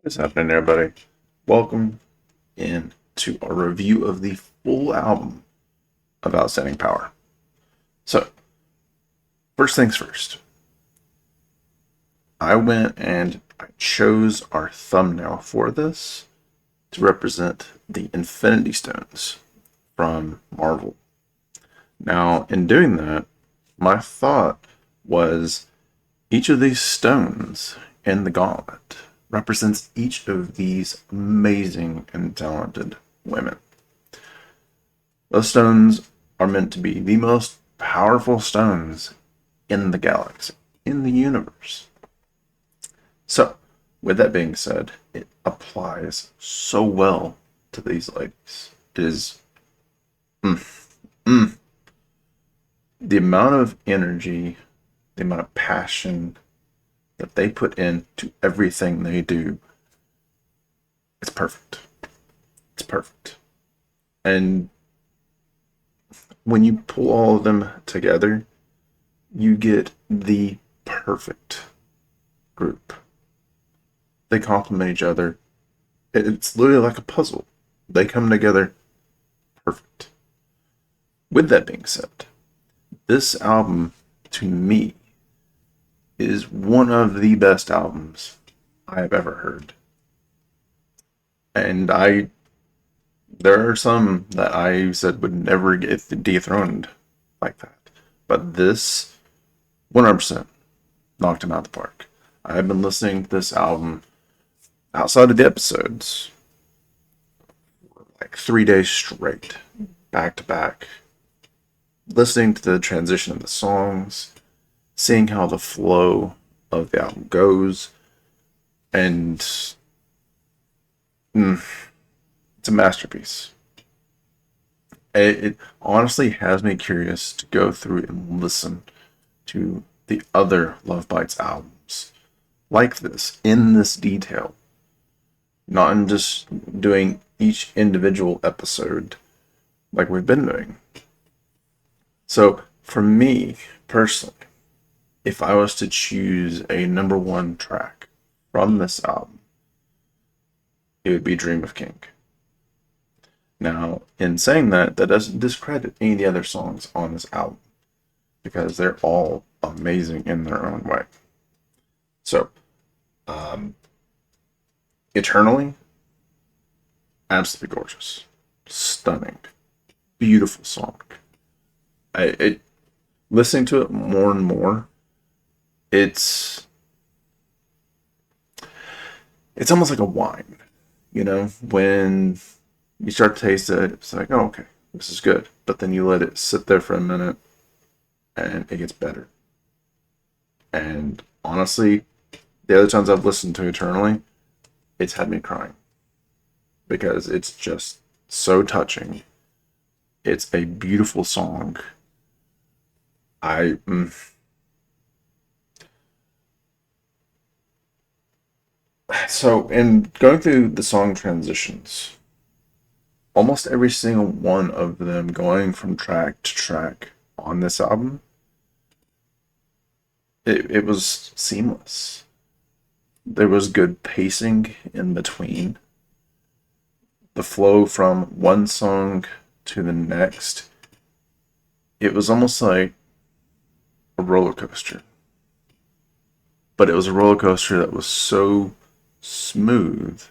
What's happening, everybody? Welcome in to a review of the full album of Outstanding Power. So, first things first, I went and I chose our thumbnail for this to represent the Infinity Stones from Marvel. Now, in doing that, my thought was each of these stones in the gauntlet represents each of these amazing and talented women. Those stones are meant to be the most powerful stones in the galaxy, in the universe. So, with that being said, it applies so well to these ladies. It is mm, mm, the amount of energy, the amount of passion that they put into everything they do. It's perfect. It's perfect. And when you pull all of them together, you get the perfect group. They complement each other. It's literally like a puzzle. They come together perfect. With that being said, this album, to me, is one of the best albums I have ever heard. And there are some that I said would never get dethroned like that. But this 100% knocked him out the park. I have been listening to this album outside of the episodes for like 3 days straight, back to back, listening to the transition of the songs, seeing how the flow of the album goes, and it's a masterpiece. It honestly has me curious to go through and listen to the other Love Bites albums like this, in this detail, not in just doing each individual episode like we've been doing. So, for me personally, if I was to choose a number one track from this album, it would be Dream of King. Now, in saying that, that doesn't discredit any of the other songs on this album, because they're all amazing in their own way. So, um, Eternally, absolutely gorgeous, stunning, beautiful song. Listening to it more and more, it's it's almost like a wine, when you start to taste it, it's like, oh, okay, this is good. But then you let it sit there for a minute, and it gets better. And honestly, the other times I've listened to Eternally, it's had me crying because it's just so touching. It's a beautiful song. I So in going through the song transitions, almost every single one of them going from track to track on this album, it was seamless. There was good pacing in between. The flow from one song to the next, it was almost like a roller coaster. But it was a roller coaster that was so smooth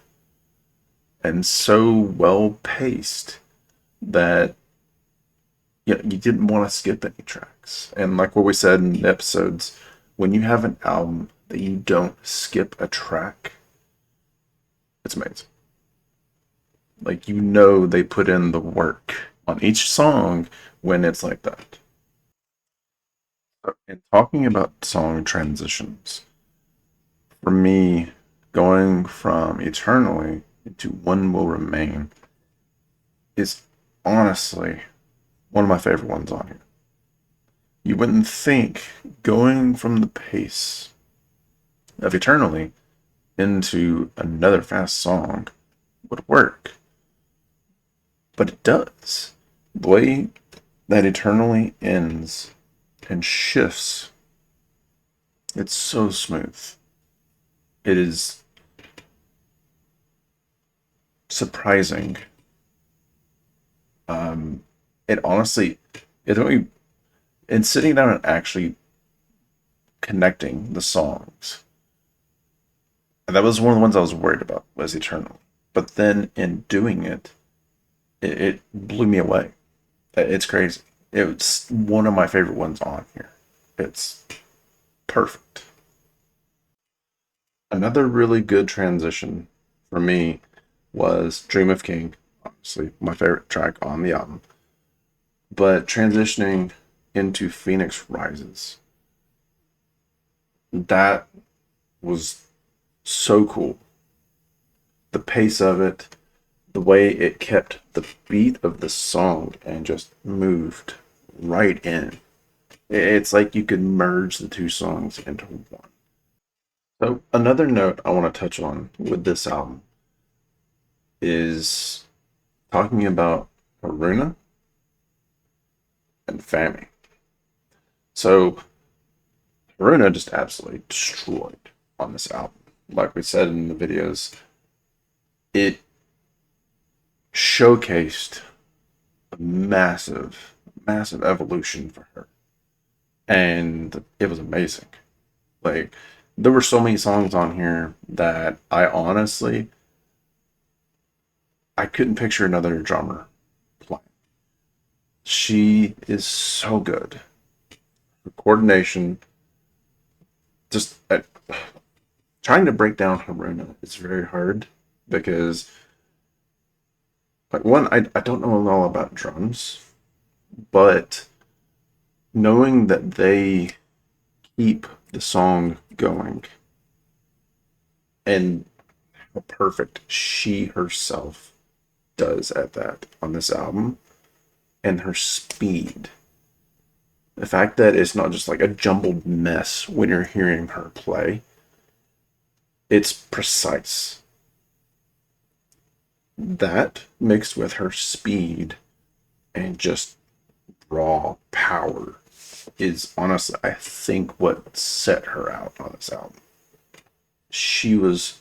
and so well paced that you didn't want to skip any tracks. And like what we said in the episodes, when you have an album that you don't skip a track, it's amazing. Like, they put in the work on each song when it's like that. So, in talking about song transitions, for me, going from Eternally into One Will Remain is honestly one of my favorite ones on here. You wouldn't think going from the pace of Eternally into another fast song would work, but it does. The way that Eternally ends and shifts, it's so smooth. It is surprising. It honestly, it only in sitting down and actually connecting the songs. And that was one of the ones I was worried about was Eternal. But then in doing it, it blew me away. It's crazy. It's one of my favorite ones on here. It's perfect. Another really good transition for me was Dream of King, obviously my favorite track on the album. But transitioning into Phoenix Rises, that was so cool. The pace of it, the way it kept the beat of the song and just moved right in. It's like you could merge the two songs into one. So, another note I want to touch on with this album is talking about Haruna and Fami. So, Haruna just absolutely destroyed on this album. Like we said in the videos, it showcased a massive, massive evolution for her. And it was amazing. Like, there were so many songs on here that I couldn't picture another drummer playing. She is so good. Her coordination, just trying to break down Haruna is very hard because, like, one, I don't know a lot about drums, but knowing that they keep the song going and how perfect she herself does at that on this album and her speed. The fact that it's not just like a jumbled mess when you're hearing her play, it's precise. That mixed with her speed and just raw power is honestly, I think, what set her out on this album. She was,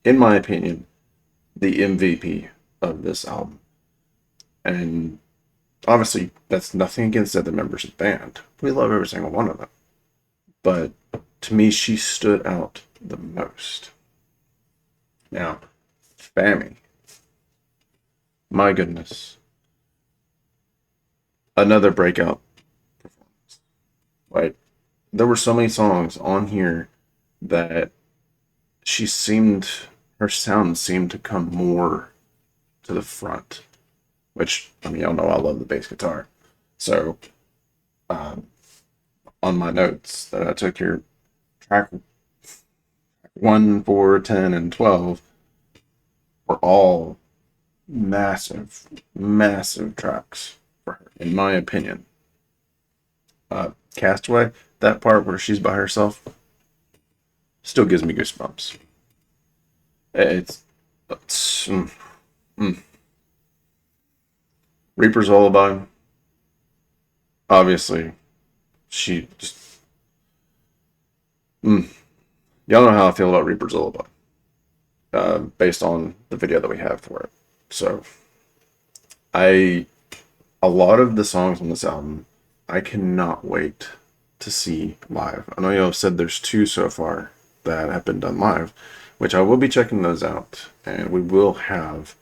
in my opinion, the MVP of this album. And obviously, that's nothing against the other members of the band. We love every single one of them. But to me, she stood out the most. Now, Fami, my goodness, another breakout performance. Like, there were so many songs on here that her sound seemed to come more to the front, which, I mean, y'all know I love the bass guitar. So, um, on my notes that I took here, track 1, 4, 10, and 12 were all massive, massive tracks for her, in my opinion. Castaway, that part where she's by herself, still gives me goosebumps. It's mm. Reaper's Lullaby, obviously, she just, y'all know how I feel about Reaper's Lullaby, based on the video that we have for it. So, a lot of the songs on this album, I cannot wait to see live. I know you have said there's 2 so far that have been done live, which I will be checking those out, and we will have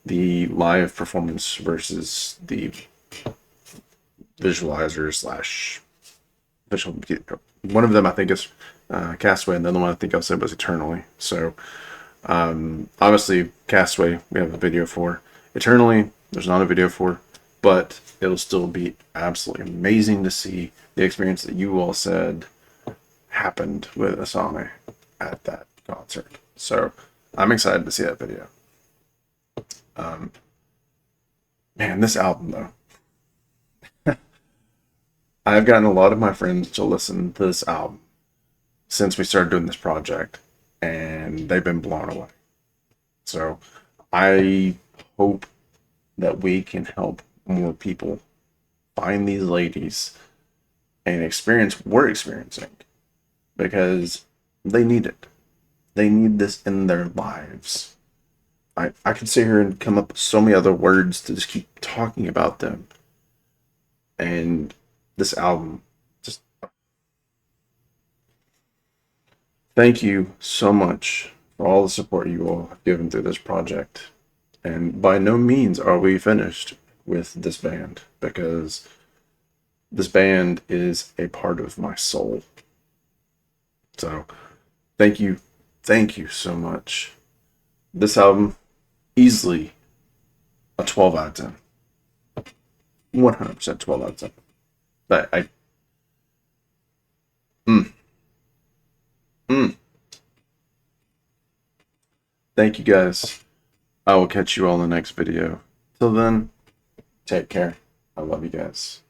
the live performance versus the visualizer slash visual. One of them I think is Castaway, and the other one I think I said was Eternally. So obviously Castaway we have a video for. Eternally there's not a video for, but it'll still be absolutely amazing to see the experience that you all said happened with Asami at that concert. So I'm excited to see that video. Man, this album though. I've gotten a lot of my friends to listen to this album since we started doing this project, and they've been blown away. So I hope that we can help more people find these ladies and experience what we're experiencing, because they need it. They need this in their lives. I could sit here and come up with so many other words to just keep talking about them. And this album, just thank you so much for all the support you all have given through this project. And by no means are we finished with this band, because this band is a part of my soul. So thank you. Thank you so much. This album, easily a 12 out of 10. 100% 12 out of 10. But mm, mm. Thank you guys. I will catch you all in the next video. Till then, take care. I love you guys.